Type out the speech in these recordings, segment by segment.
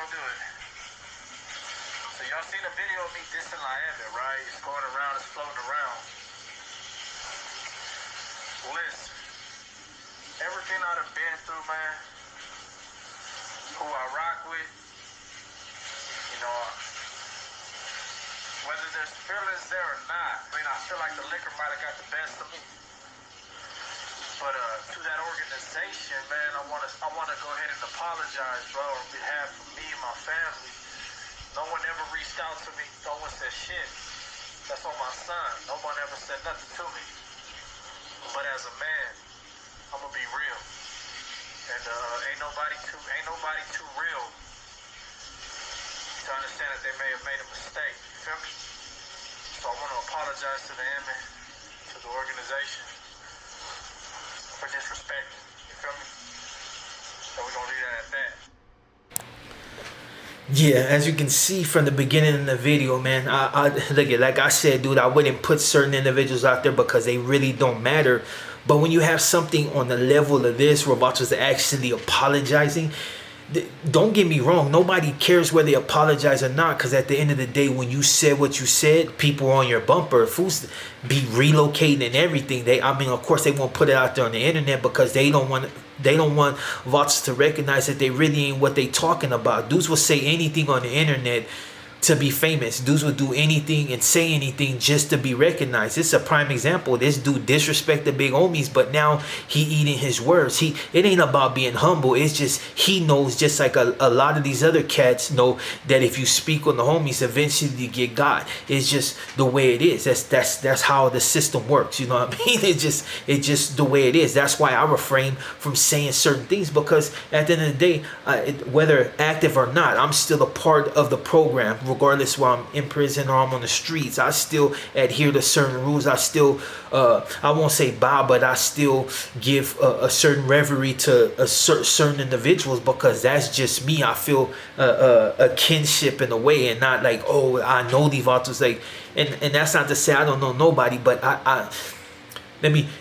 gonna do it. So y'all seen a video of me dissing Miami, right? It's going around, it's floating around. Listen, everything I done been through, man, who I rock with, you know, whether there's feelings there or not, I mean, I feel like the liquor might have got the best of me. But to that organization, man, I wanna go ahead and apologize, bro, on behalf of me and my family. No one ever reached out to me. No one said shit. That's on my son. No one ever said nothing to me. But as a man, I'm gonna be real. And ain't nobody too real to understand that they may have made a mistake. You feel me? So I want to apologize to the admin, to the organization, for disrespecting. You feel me? So we're gonna leave that at that. Yeah, as you can see from the beginning of the video, man, I look at, like I said, dude, I wouldn't put certain individuals out there because they really don't matter. But when you have something on the level of this, where Vatos are actually apologizing, don't get me wrong, nobody cares whether they apologize or not, because at the end of the day, when you said what you said, people are on your bumper. Fools be relocating and everything. I mean, of course, they won't put it out there on the internet because they don't want Vatos to recognize that they really ain't what they talking about. Dudes will say anything on the internet to be famous. Dudes will do anything and say anything just to be recognized. It's a prime example. This dude disrespect the big homies, but now he eating his words. It ain't about being humble. It's just he knows, just like a lot of these other cats know, that if you speak on the homies, eventually you get got. It's just the way it is. That's how the system works. You know what I mean? It's just the way it is. That's why I refrain from saying certain things, because at the end of the day, whether active or not, I'm still a part of the program. Regardless whether I'm in prison or I'm on the streets, I still adhere to certain rules. I still, I won't say bow, but I still give a certain reverie to certain individuals, because that's just me. I feel a kinship in a way, and not like, oh, I know these Vatos. Like, and that's not to say I don't know nobody, but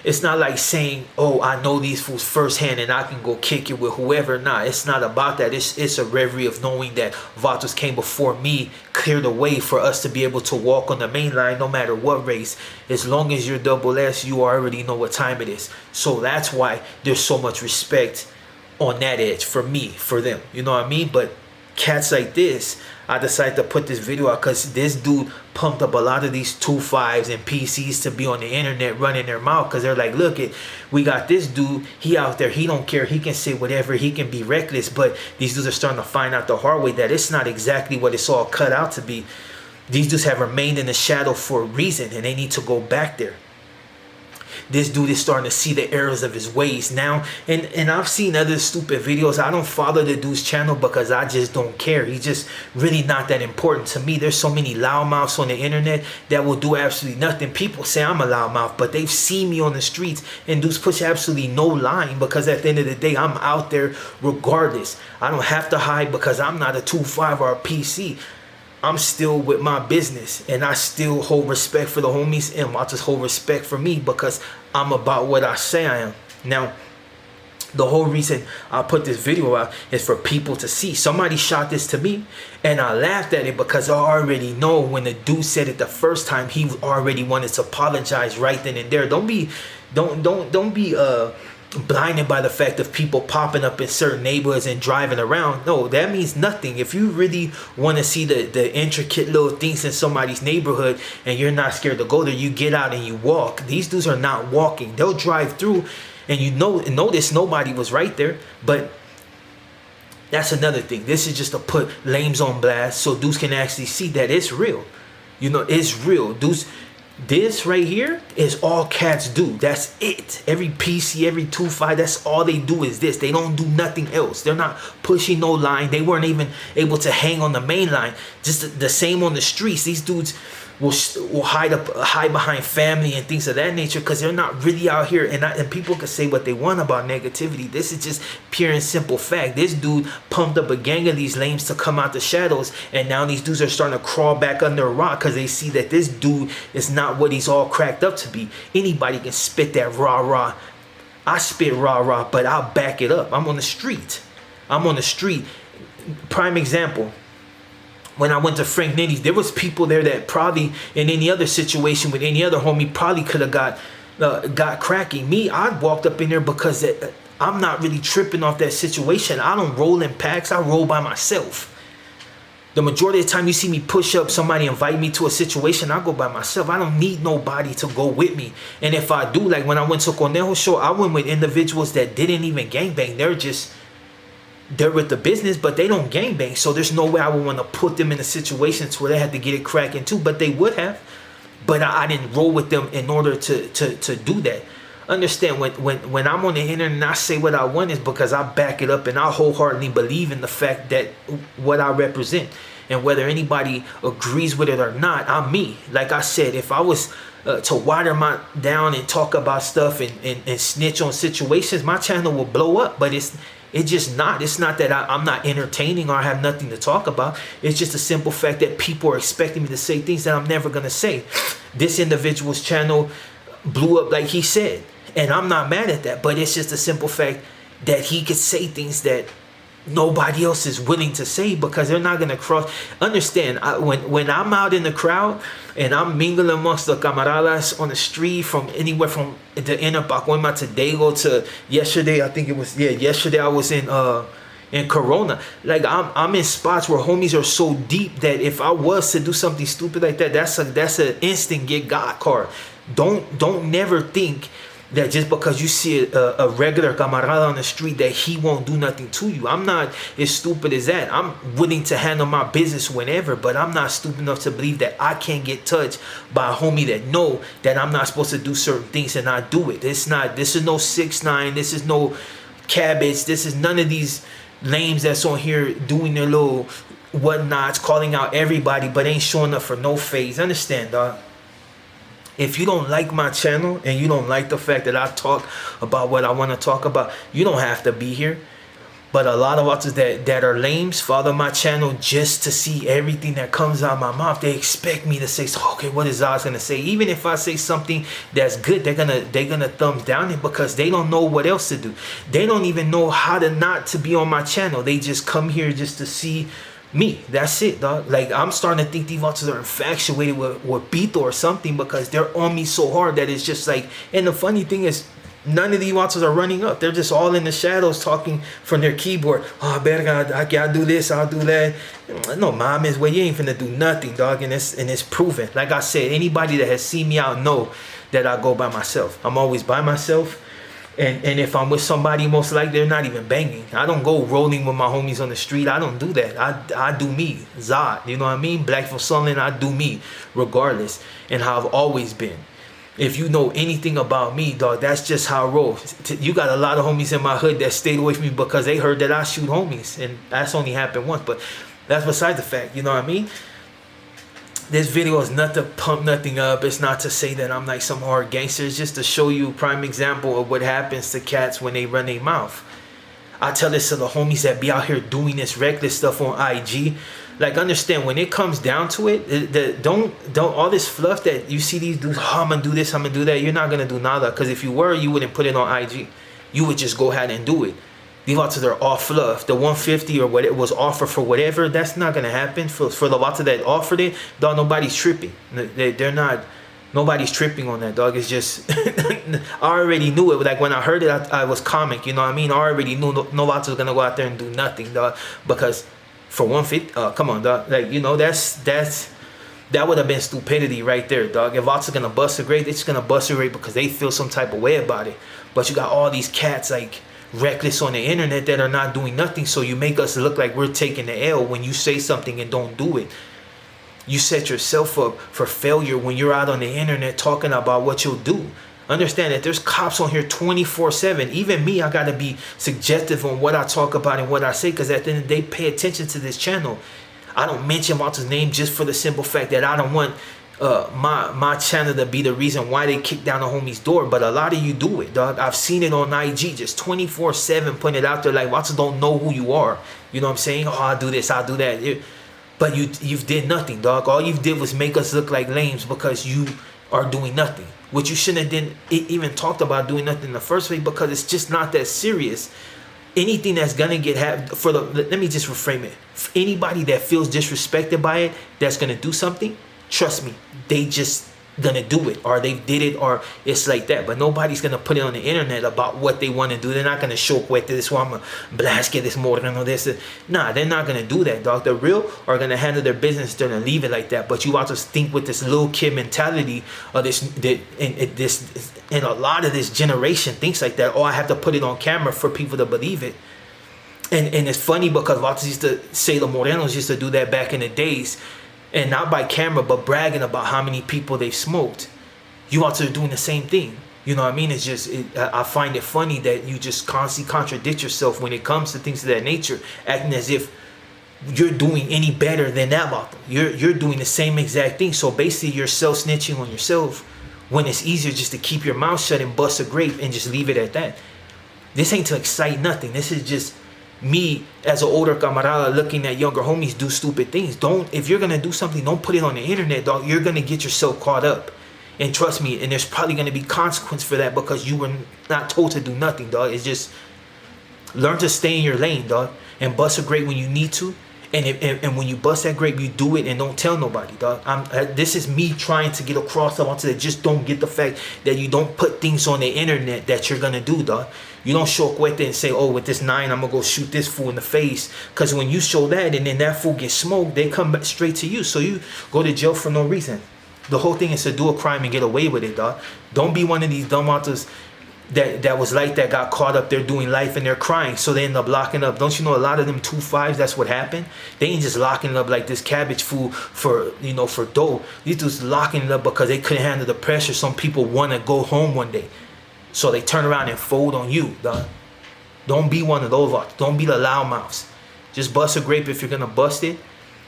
it's not like saying, oh, I know these fools firsthand and I can go kick it with whoever. Nah, it's not about that. It's a reverie of knowing that Vatos came before me, cleared the way for us to be able to walk on the main line no matter what race. As long as you're double S, you already know what time it is. So that's why there's so much respect on that edge for me, for them. You know what I mean? But cats like this, I decided to put this video out because this dude pumped up a lot of these 2.5s and PCs to be on the internet running their mouth, because they're like, look, we got this dude, he out there, he don't care, he can say whatever, he can be reckless. But these dudes are starting to find out the hard way that it's not exactly what it's all cut out to be. These dudes have remained in the shadow for a reason, and they need to go back there. This dude is starting to see the errors of his ways now. And I've seen other stupid videos. I don't follow the dude's channel because I just don't care. He's just really not that important to me. There's so many loudmouths on the internet that will do absolutely nothing. People say I'm a loudmouth, but they've seen me on the streets, and dudes push absolutely no line, because at the end of the day, I'm out there regardless. I don't have to hide because I'm not a 2.5 or a PC. I'm still with my business, and I still hold respect for the homies, and I just hold respect for me because I'm about what I say I am. Now, the whole reason I put this video out is for people to see. Somebody shot this to me, and I laughed at it because I already know when the dude said it the first time, he already wanted to apologize right then and there. Don't be blinded by the fact of people popping up in certain neighborhoods and driving around. No, that means nothing. If you really want to see the intricate little things in somebody's neighborhood and you're not scared to go there, you get out and you walk. These dudes are not walking. They'll drive through, and notice nobody was right there. But that's another thing. This is just to put lames on blast so dudes can actually see that it's real. You know, it's real. Dudes, this right here is all cats do. That's it. Every PC, every 2.5, that's all they do is this. They don't do nothing else. They're not pushing no line. They weren't even able to hang on the main line. Just the same on the streets. These dudes will hide behind family and things of that nature because they're not really out here. And people can say what they want about negativity. This is just pure and simple fact. This dude pumped up a gang of these lames to come out the shadows, and now these dudes are starting to crawl back under a rock because they see that this dude is not what he's all cracked up to be. Anybody can spit that rah-rah. I spit rah-rah, but I'll back it up. I'm on the street. Prime example. When I went to Frank Nitty's, there was people there that probably in any other situation with any other homie probably could have got cracking. Me, I walked up in there because I'm not really tripping off that situation. I don't roll in packs. I roll by myself. The majority of the time you see me push up, somebody invite me to a situation, I go by myself. I don't need nobody to go with me. And if I do, like when I went to Cornejo's show, I went with individuals that didn't even gangbang. They're with the business, but they don't gangbang. So there's no way I would want to put them in a situation where they had to get it cracking too. But they would have. But I didn't roll with them in order to do that. Understand, when I'm on the internet and I say what I want, is because I back it up and I wholeheartedly believe in the fact that what I represent. And whether anybody agrees with it or not, I'm me. Like I said, if I was to water my down and talk about stuff and snitch on situations, my channel will blow up. But it's just not. It's not that I'm not entertaining or I have nothing to talk about. It's just a simple fact that people are expecting me to say things that I'm never going to say. This individual's channel blew up like he said. And I'm not mad at that. But it's just a simple fact that he could say things that nobody else is willing to say because they're not going to cross. Understand, when I'm out in the crowd and I'm mingling amongst the camaradas on the street from anywhere from the inner Pacoima to Dago to yesterday, I think it was, yesterday I was in Corona. Like I'm in spots where homies are so deep that if I was to do something stupid like that, that's an instant get God card. Don't never think that just because you see a regular camarada on the street that he won't do nothing to you. I'm not as stupid as that. I'm willing to handle my business whenever, but I'm not stupid enough to believe that I can't get touched by a homie that know that I'm not supposed to do certain things and I do it. This is no 6ix9ine. This is no Cabbage. This is none of these lames that's on here doing their little whatnots, calling out everybody, but ain't showing up for no phase. Understand, dog? If you don't like my channel and you don't like the fact that I talk about what I want to talk about, you don't have to be here. But a lot of us that are lames follow my channel just to see everything that comes out of my mouth. They expect me to say, okay, what is Zaz gonna say? Even if I say something that's good, they're gonna thumbs down it because they don't know what else to do. They don't even know how to not to be on my channel. They just come here just to see me. That's it, dog. Like I'm starting to think these watchers are infatuated with Bito or something because they're on me so hard that it's just like. And the funny thing is, none of these watchers are running up. They're just all in the shadows talking from their keyboard. Oh, verga, I'll do this, I'll do that. No, mames, well, you ain't finna do nothing, dog. And it's proven. Like I said, anybody that has seen me out know that I go by myself. I'm always by myself. And if I'm with somebody, most likely they're not even banging. I don't go rolling with my homies on the street. I don't do that. I do me. Zod, you know what I mean? Black for Sunland, I do me regardless. And how I've always been. If you know anything about me, dog, that's just how I roll. You got a lot of homies in my hood that stayed away from me because they heard that I shoot homies. And that's only happened once. But that's beside the fact, you know what I mean? This video is not to pump nothing up. It's not to say that I'm like some hard gangster. It's just to show you a prime example of what happens to cats when they run their mouth. I tell this to the homies that be out here doing this reckless stuff on IG. Like, understand, when it comes down to it, don't all this fluff that you see these dudes, oh, I'm gonna do this, I'm gonna do that. You're not gonna do nada. Because if you were, you wouldn't put it on IG. You would just go ahead and do it. These lots are all fluff. The 150 or what it was offered for whatever, that's not gonna happen. For the lots that offered it, dog, nobody's tripping. They're not. Nobody's tripping on that, dog. It's just I already knew it. Like when I heard it, I was comic. You know what I mean? I already knew no lots was gonna go out there and do nothing, dog. Because for 150, come on, dog. Like, you know, that would have been stupidity right there, dog. If lots are gonna bust a grade, they're just gonna bust a grade because they feel some type of way about it. But you got all these cats like reckless on the internet that are not doing nothing, so you make us look like we're taking the L when you say something and don't do it. You set yourself up for failure when you're out on the internet talking about what you'll do. Understand that there's cops on here 24/7. Even me, I gotta be suggestive on what I talk about and what I say, because at the end of the day, pay attention to this channel. I don't mention Walter's name just for the simple fact that I don't want my channel to be the reason why they kick down a homie's door. But a lot of you do it, dog. I've seen it on IG, just 24/7 putting it out there like Walter don't know who you are. You know what I'm saying? Oh, I'll do this, I'll do that. But you've did nothing, dog. All you did was make us look like lames because you are doing nothing. Which you shouldn't have even talked about doing nothing in the first place, because it's just not that serious. anything that's gonna let me just reframe it. For anybody that feels disrespected by it, that's gonna do something, trust me, they just gonna do it, or they did it, or it's like that. But nobody's gonna put it on the internet about what they want to do. They're not gonna show this one, I'm blast que this moreno this. Nah, they're not gonna do that, dog. The real are gonna handle their business. They're gonna leave it like that. But you have to think with this little kid mentality of and a lot of this generation thinks like that. Oh, I have to put it on camera for people to believe it. And it's funny because Vatos used to say the Morenos used to do that back in the days. And not by camera, but bragging about how many people they've smoked. You also are doing the same thing. You know what I mean? It's just, I find it funny that you just constantly contradict yourself when it comes to things of that nature, acting as if you're doing any better than that about them. You're doing the same exact thing. So basically, you're self-snitching on yourself when it's easier just to keep your mouth shut and bust a grape and just leave it at that. This ain't to excite nothing. This is just me as an older camarada looking at younger homies do stupid things. If you're gonna do something, don't put it on the internet, dog. You're gonna get yourself caught up, and trust me, and there's probably gonna be consequence for that because you were not told to do nothing, dog. It's just learn to stay in your lane, dog, and bust a grape when you need to. And when you bust that grape, you do it and don't tell nobody, dog. This is me trying to get across onto that. Just don't get the fact that you don't put things on the internet that you're gonna do, dog. You don't show cuete and say, oh, with this 9, I'm gonna go shoot this fool in the face. Because when you show that and then that fool gets smoked, they come back straight to you. So you go to jail for no reason. The whole thing is to do a crime and get away with it, dog. Don't be one of these dumb autos that was like that, got caught up there doing life and they're crying, so they end up locking up. Don't you know a lot of them 2-5s, that's what happened? They ain't just locking it up like this cabbage fool for dough. These dudes locking it up because they couldn't handle the pressure. Some people want to go home one day, so they turn around and fold on you, dog. Don't be one of those. Don't be the loudmouths. Just bust a grape if you're gonna bust it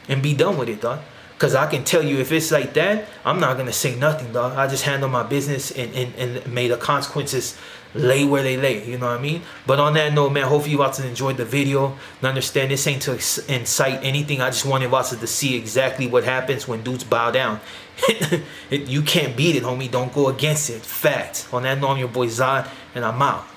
and be done with it, dog. Because I can tell you, if it's like that, I'm not going to say nothing, dog. I just handle my business and may the consequences lay where they lay. You know what I mean? But on that note, man, hopefully you guys enjoyed the video. And understand, this ain't to incite anything. I just wanted you to see exactly what happens when dudes bow down. You can't beat it, homie. Don't go against it. Fact. On that note, I'm your boy Zod, and I'm out.